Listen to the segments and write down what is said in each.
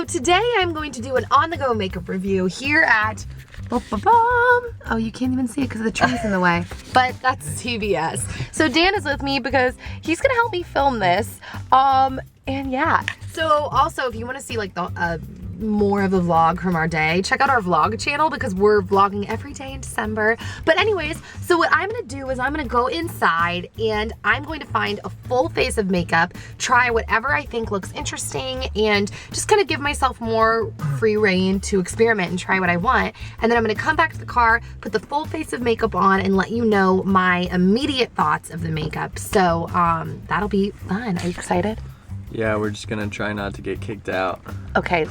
today I'm going to do an on-the-go makeup review here at oh, you can't even see it because the tree's in the way, but that's CVS. So Dan is with me because he's gonna help me film this. And yeah. So also, if you want to see like the more of a vlog from our day, check out our vlog channel because we're vlogging every day in December. But anyways, so what I'm gonna do is I'm gonna go inside and I'm going to find a full face of makeup, try whatever I think looks interesting, and just kind of give myself more free reign to experiment and try what I want. And then I'm gonna come back to the car, put the full face of makeup on, and let you know my immediate thoughts of the makeup. So that'll be fun. Are you excited? Yeah, we're just gonna try not to get kicked out. Okay,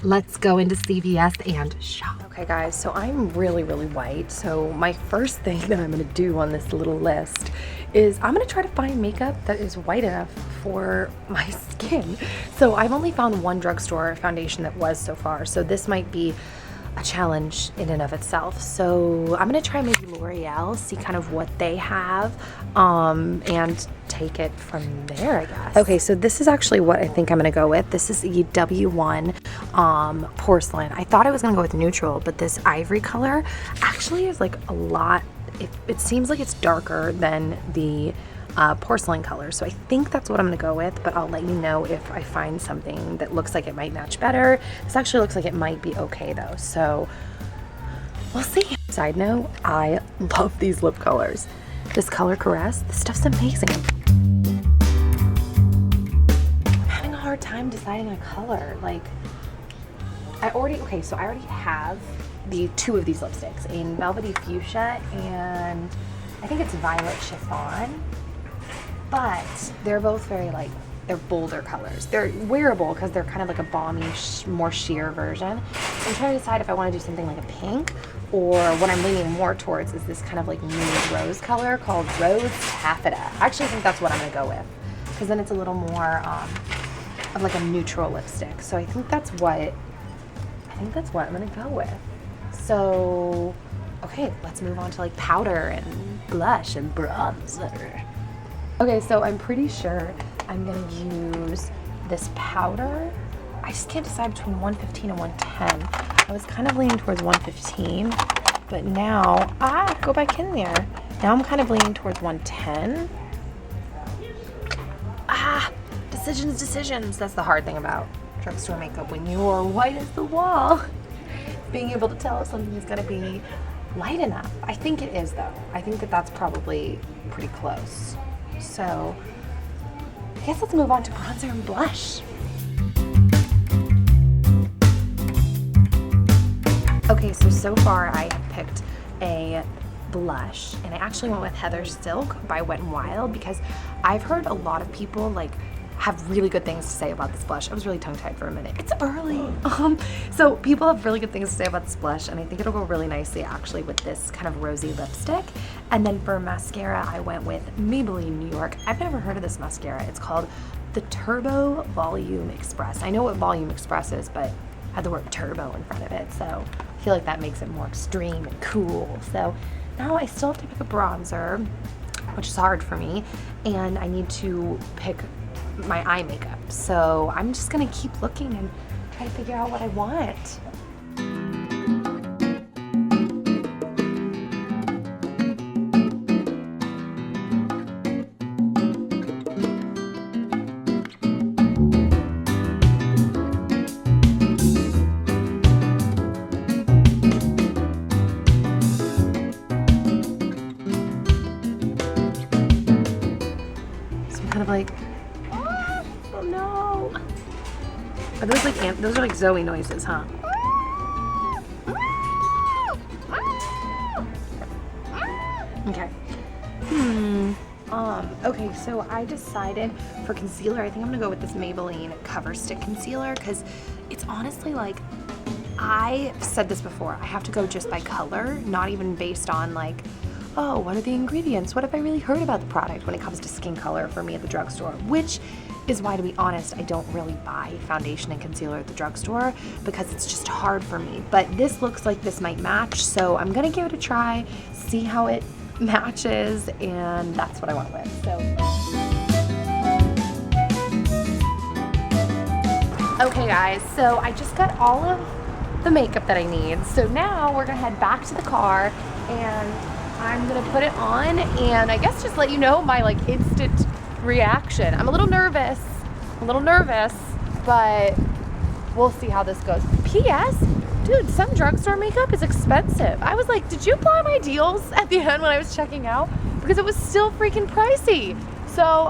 let's go into CVS and shop. Okay guys, so I'm really white. So my first thing that I'm gonna do on this little list is I'm gonna try to find makeup that is white enough for my skin. So I've only found one drugstore foundation that was so far. So this might be a challenge in and of itself. So I'm gonna try maybe L'Oreal, see kind of what they have, and take it from there, I guess. Okay, so this is actually what I think I'm gonna go with. This is the W1 porcelain. I thought I was gonna go with neutral, but this ivory color actually is like a lot, it seems like it's darker than the porcelain color. So I think that's what I'm gonna go with, but I'll let you know if I find something that looks like it might match better. This actually looks like it might be okay though, so we'll see. Side note, I love these lip colors. This color Caress, this stuff's amazing. I'm having a hard time deciding a color. Like, I already have the two of these lipsticks in Velvety Fuchsia and I think it's Violet Chiffon. But they're both very like, they're bolder colors. They're wearable because they're kind of like a balmy, more sheer version. So I'm trying to decide if I want to do something like a pink, or what I'm leaning more towards is this kind of like nude rose color called Rose Taffeta. I actually think that's what I'm gonna go with because then it's a little more of like a neutral lipstick. So I think that's what I'm gonna go with. So, okay, let's move on to like powder and blush and bronzer. Okay, so I'm pretty sure I'm gonna use this powder. I just can't decide between 115 and 110. I was kind of leaning towards 115, but now, go back in there. Now I'm kind of leaning towards 110. Decisions. That's the hard thing about drugstore makeup when you are white as the wall. Being able to tell if something is gonna be light enough. I think it is though. I think that that's probably pretty close. So, I guess let's move on to bronzer and blush. Okay, so far I have picked a blush, and I actually went with Heather Silk by Wet n Wild because I've heard a lot of people like have really good things to say about this blush. I was really tongue-tied for a minute. It's early. So people have really good things to say about this blush, and I think it'll go really nicely actually with this kind of rosy lipstick. And then for mascara, I went with Maybelline New York. I've never heard of this mascara. It's called the Turbo Volume Express. I know what Volume Express is, but I had the word turbo in front of it, so I feel like that makes it more extreme and cool. So now I still have to pick a bronzer, which is hard for me, and I need to pick my eye makeup. So I'm just gonna keep looking and try to figure out what I want. So I'm kind of like, oh no. Are those like those are like Zoe noises, huh? Okay. Okay, so I decided for concealer, I think I'm gonna go with this Maybelline Cover Stick Concealer because it's honestly like, I said this before, I have to go just by color, not even based on like, oh, what are the ingredients? What have I really heard about the product when it comes to skin color for me at the drugstore? Which is why, to be honest, I don't really buy foundation and concealer at the drugstore because it's just hard for me. But this looks like this might match, so I'm gonna give it a try, see how it matches, and that's what I went with. So Okay guys, so I just got all of the makeup that I need. So now we're gonna head back to the car and I'm gonna put it on and I guess just let you know my like instant reaction. I'm a little nervous, but we'll see how this goes. P.S. Dude, some drugstore makeup is expensive. I was like, did you apply my deals at the end when I was checking out? Because it was still freaking pricey. So,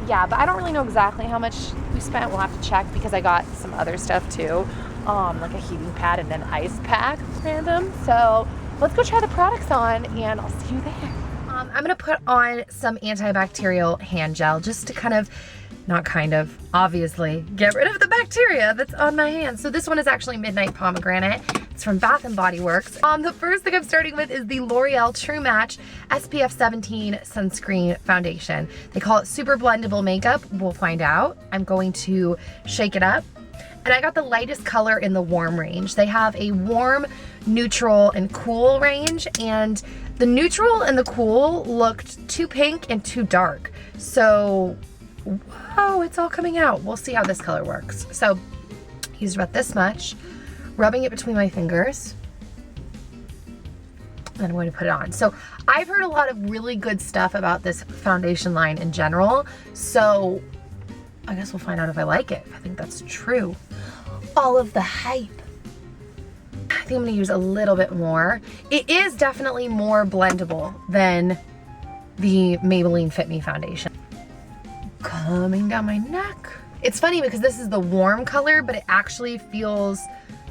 yeah, but I don't really know exactly how much we spent. We'll have to check because I got some other stuff too, like a heating pad and an ice pack, random. So let's go try the products on and I'll see you there. I'm gonna put on some antibacterial hand gel just to kind of, obviously, get rid of the bacteria that's on my hands. So this one is actually Midnight Pomegranate. It's from Bath & Body Works. The first thing I'm starting with is the L'Oreal True Match SPF 17 Sunscreen Foundation. They call it super blendable makeup. We'll find out. I'm going to shake it up. And I got the lightest color in the warm range. They have a warm, neutral, and cool range. And the neutral and the cool looked too pink and too dark. So, wow, it's all coming out. We'll see how this color works. So, used about this much. Rubbing it between my fingers. And I'm going to put it on. So I've heard a lot of really good stuff about this foundation line in general. So I guess we'll find out if I like it, if I think that's true. All of the hype. I think I'm going to use a little bit more. It is definitely more blendable than the Maybelline Fit Me foundation. Coming down my neck. It's funny because this is the warm color, but it actually feels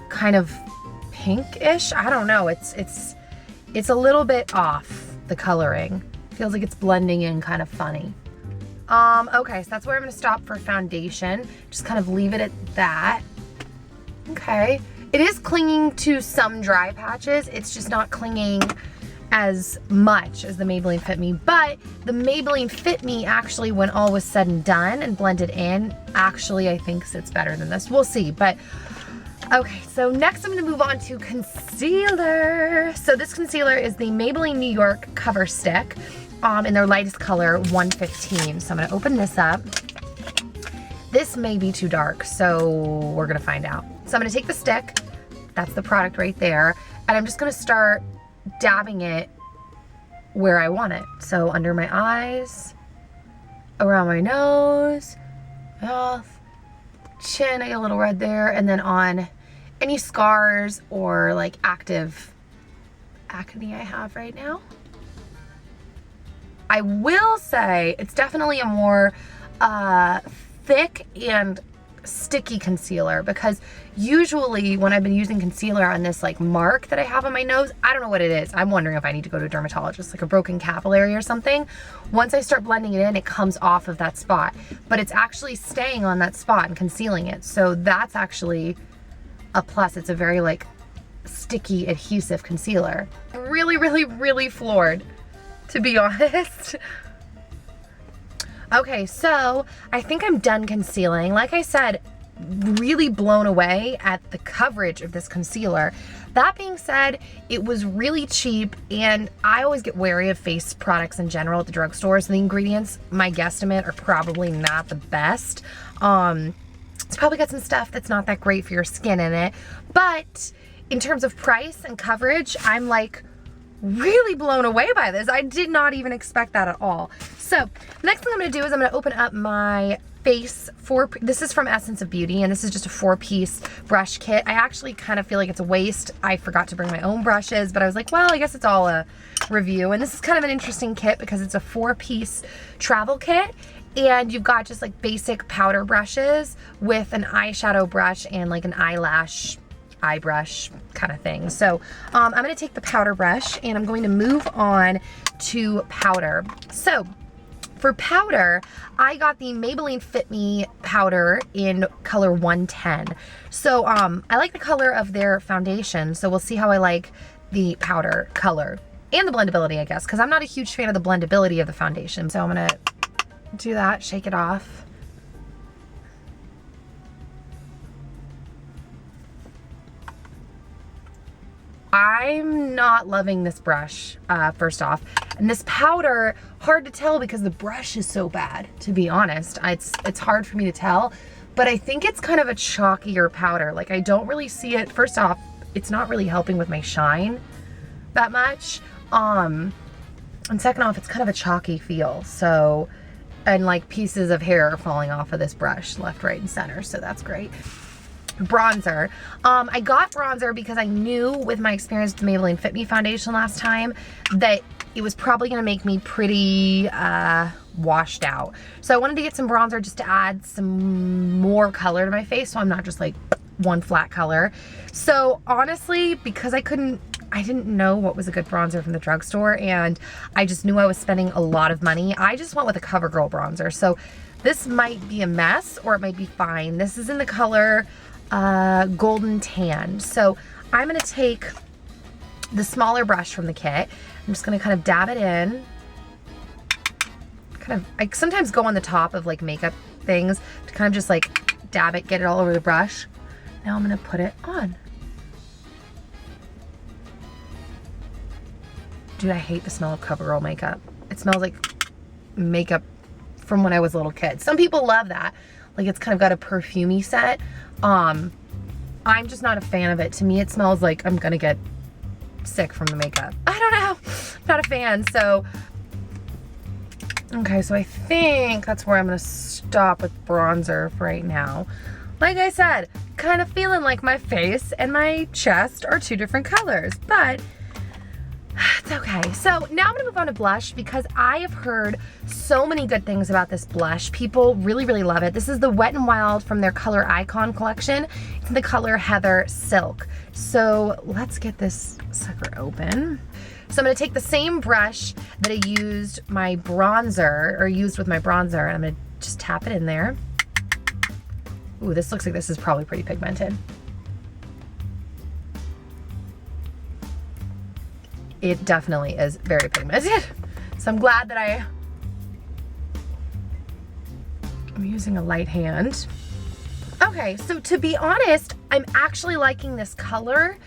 kind of pinkish. I don't know. It's a little bit off, the coloring. Feels like it's blending in kind of funny. Okay, so that's where I'm gonna stop for foundation. Just kind of leave it at that. Okay. It is clinging to some dry patches. It's just not clinging as much as the Maybelline Fit Me, but the Maybelline Fit Me actually, when all was said and done and blended in, actually I think sits better than this. We'll see, but okay, so next I'm gonna move on to concealer. So this concealer is the Maybelline New York Cover Stick in their lightest color, 115. So I'm gonna open this up. This may be too dark, so we're gonna find out. So I'm gonna take the stick, that's the product right there, and I'm just gonna start dabbing it where I want it. So under my eyes, around my nose, mouth, chin, I get a little red there, and then on any scars or like active acne I have right now. I will say it's definitely a more thick and sticky concealer, because usually when I've been using concealer on this like mark that I have on my nose, I don't know what it is. I'm wondering if I need to go to a dermatologist, like a broken capillary or something. Once I start blending it in, it comes off of that spot, but it's actually staying on that spot and concealing it. So that's actually a plus. It's a very like sticky adhesive concealer. I'm really, really, really floored, to be honest. Okay, so I think I'm done concealing. Like I said, really blown away at the coverage of this concealer. That being said, it was really cheap, and I always get wary of face products in general at the drugstores. The ingredients, my guesstimate, are probably not the best. It's probably got some stuff that's not that great for your skin in it, but in terms of price and coverage, I'm like really blown away by this. I did not even expect that at all. So next thing I'm gonna do is I'm gonna open up my face this is from Essence of Beauty, and this is just a 4-piece brush kit. I actually kind of feel like it's a waste. I forgot to bring my own brushes, but I was like, well, I guess it's all a review. And this is kind of an interesting kit because it's a 4-piece travel kit, and you've got just like basic powder brushes with an eyeshadow brush and like an eye brush kind of thing. So I'm gonna take the powder brush and I'm going to move on to powder. So for powder, I got the Maybelline Fit Me powder in color 110. So I like the color of their foundation, so we'll see how I like the powder color and the blendability, I guess, because I'm not a huge fan of the blendability of the foundation. So I'm gonna do that, shake it off. I'm not loving this brush, first off. And this powder, hard to tell because the brush is so bad, to be honest. It's hard for me to tell, but I think it's kind of a chalkier powder. Like I don't really see it. First off, it's not really helping with my shine that much. And second off, it's kind of a chalky feel. So, and like pieces of hair are falling off of this brush left, right, and center. So that's great. Bronzer. I got bronzer because I knew with my experience with the Maybelline Fit Me foundation last time that it was probably gonna make me pretty washed out. So I wanted to get some bronzer just to add some more color to my face so I'm not just like one flat color. So honestly, because I didn't know what was a good bronzer from the drugstore, and I just knew I was spending a lot of money, I just went with a CoverGirl bronzer. So this might be a mess or it might be fine. This is in the color Golden Tan. So I'm gonna take the smaller brush from the kit. I'm just gonna kind of dab it in. I sometimes go on the top of like makeup things to kind of just like dab it, get it all over the brush. Now I'm gonna put it on. Dude, I hate the smell of CoverGirl makeup. It smells like makeup from when I was a little kid. Some people love that. Like it's kind of got a perfumey set. I'm just not a fan of it. To me, it smells like I'm gonna get sick from the makeup. I don't know, not a fan. So, okay, so I think that's where I'm gonna stop with bronzer for right now. Like I said, kind of feeling like my face and my chest are two different colors, but it's okay. So now I'm gonna move on to blush because I have heard so many good things about this blush. People really, really love it. This is the Wet n Wild from their Color Icon collection. It's in the color Heather Silk. So let's get this sucker open. So I'm gonna take the same brush that I used my bronzer, or used with my bronzer, and I'm gonna just tap it in there. Ooh, this looks like this is probably pretty pigmented. It definitely is very pigmented. So I'm glad that I'm using a light hand. Okay, so to be honest, I'm actually liking this color,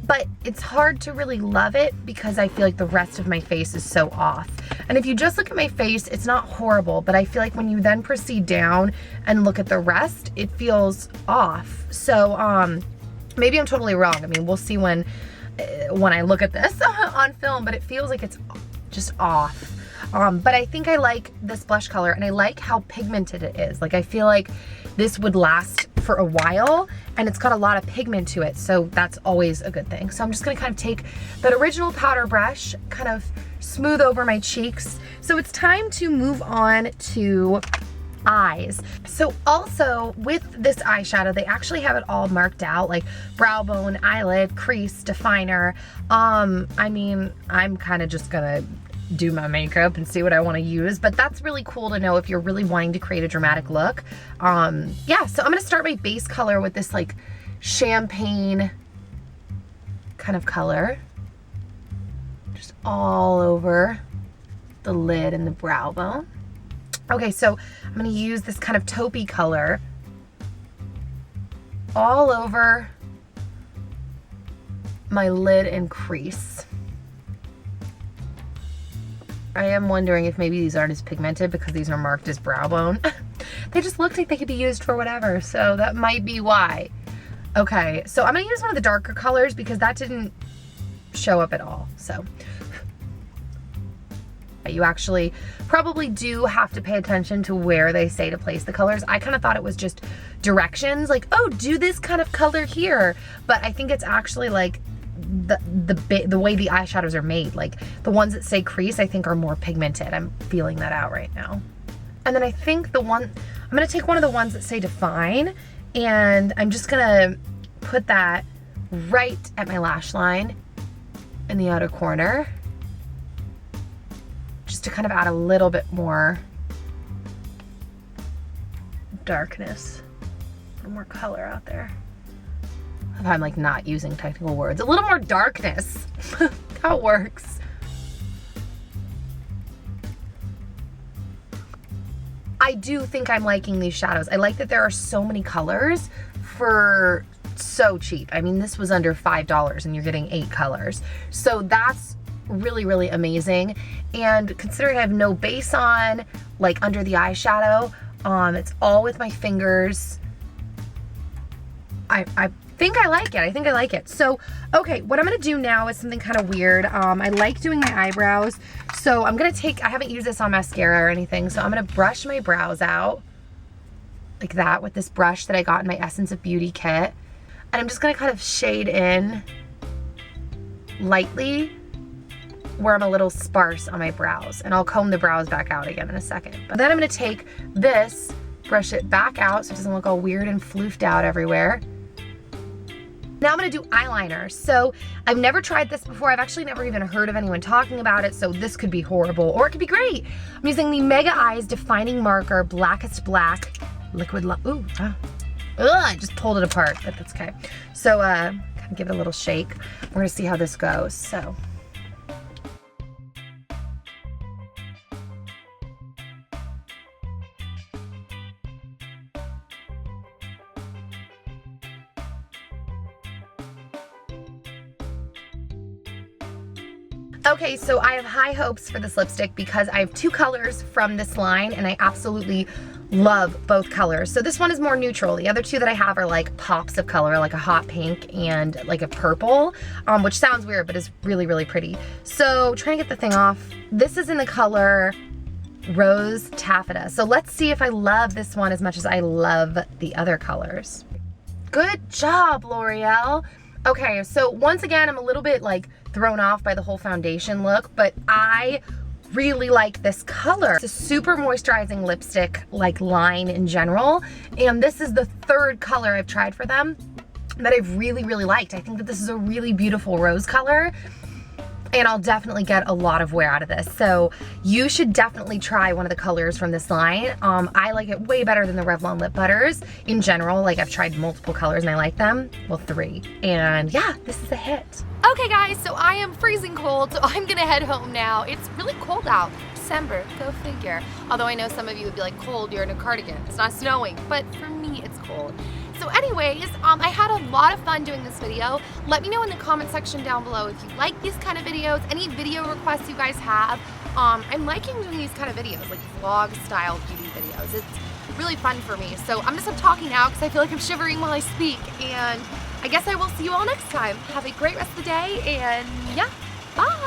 but it's hard to really love it because I feel like the rest of my face is so off. And if you just look at my face, it's not horrible, but I feel like when you then proceed down and look at the rest, it feels off. So maybe I'm totally wrong. I mean, we'll see when I look at this on film, but it feels like it's just off. But I think I like this blush color, and I like how pigmented it is. Like I feel like this would last for a while, and it's got a lot of pigment to it, so that's always a good thing. So I'm just gonna kind of take that original powder brush, kind of smooth over my cheeks. So it's time to move on to eyes. So also with this eyeshadow, they actually have it all marked out, like brow bone, eyelid, crease, definer. I mean, I'm kind of just gonna do my makeup and see what I want to use, but that's really cool to know if you're really wanting to create a dramatic look. Yeah, so I'm gonna start my base color with this like champagne kind of color, just all over the lid and the brow bone. Okay, so I'm gonna use this kind of taupey color all over my lid and crease. I am wondering if maybe these aren't as pigmented because these are marked as brow bone. They just look like they could be used for whatever, so that might be why. Okay, so I'm gonna use one of the darker colors because that didn't show up at all, so. You actually probably do have to pay attention to where they say to place the colors. I kind of thought it was just directions, like, oh, do this kind of color here. But I think it's actually like the way the eyeshadows are made. Like the ones that say crease, I think are more pigmented. I'm feeling that out right now. And then I think I'm gonna take one of the ones that say define, and I'm just gonna put that right at my lash line in the outer corner, just to kind of add a little bit more darkness, a little more color out there. If I'm like not using technical words, a little more darkness. How it works. I do think I'm liking these shadows. I like that there are so many colors for so cheap. I mean, this was under $5 and you're getting 8 colors. So that's really, really amazing. And considering I have no base on, like under the eyeshadow, it's all with my fingers. I think I like it. I think I like it. So, okay, what I'm gonna do now is something kind of weird. I like doing my eyebrows. So I'm gonna take, I haven't used this on mascara or anything, so I'm gonna brush my brows out like that with this brush that I got in my Essence of Beauty kit. And I'm just gonna kind of shade in lightly where I'm a little sparse on my brows. And I'll comb the brows back out again in a second. But then I'm gonna take this, brush it back out so it doesn't look all weird and floofed out everywhere. Now I'm gonna do eyeliner. So I've never tried this before. I've actually never even heard of anyone talking about it, so this could be horrible or it could be great. I'm using the Mega Eyes Defining Marker Blackest Black Liquid Ooh, I just pulled it apart, but that's okay. So kind of give it a little shake. We're gonna see how this goes, so. Okay, so I have high hopes for this lipstick because I have 2 colors from this line and I absolutely love both colors. So this one is more neutral. The other 2 that I have are like pops of color, like a hot pink and like a purple, which sounds weird, but is really, really pretty. So trying to get the thing off. This is in the color Rose Taffeta. So let's see if I love this one as much as I love the other colors. Good job, L'Oreal. Okay, so once again, I'm a little bit like thrown off by the whole foundation look, but I really like this color. It's a super moisturizing lipstick like line in general, and this is the 3rd color I've tried for them that I've really, really liked. I think that this is a really beautiful rose color, and I'll definitely get a lot of wear out of this. So you should definitely try one of the colors from this line. I like it way better than the Revlon lip butters in general. Like I've tried multiple colors and I like them. Well, 3. And yeah, this is a hit. Okay guys, so I am freezing cold, so I'm gonna head home now. It's really cold out. December, go figure. Although I know some of you would be like, cold, you're in a cardigan. It's not snowing, but for me, it's cold. So anyways, I had a lot of fun doing this video. Let me know in the comment section down below if you like these kind of videos, any video requests you guys have. I'm liking doing these kind of videos, like vlog style beauty videos. It's really fun for me. So I'm gonna stop talking now because I feel like I'm shivering while I speak, and I guess I will see you all next time. Have a great rest of the day, and yeah, bye.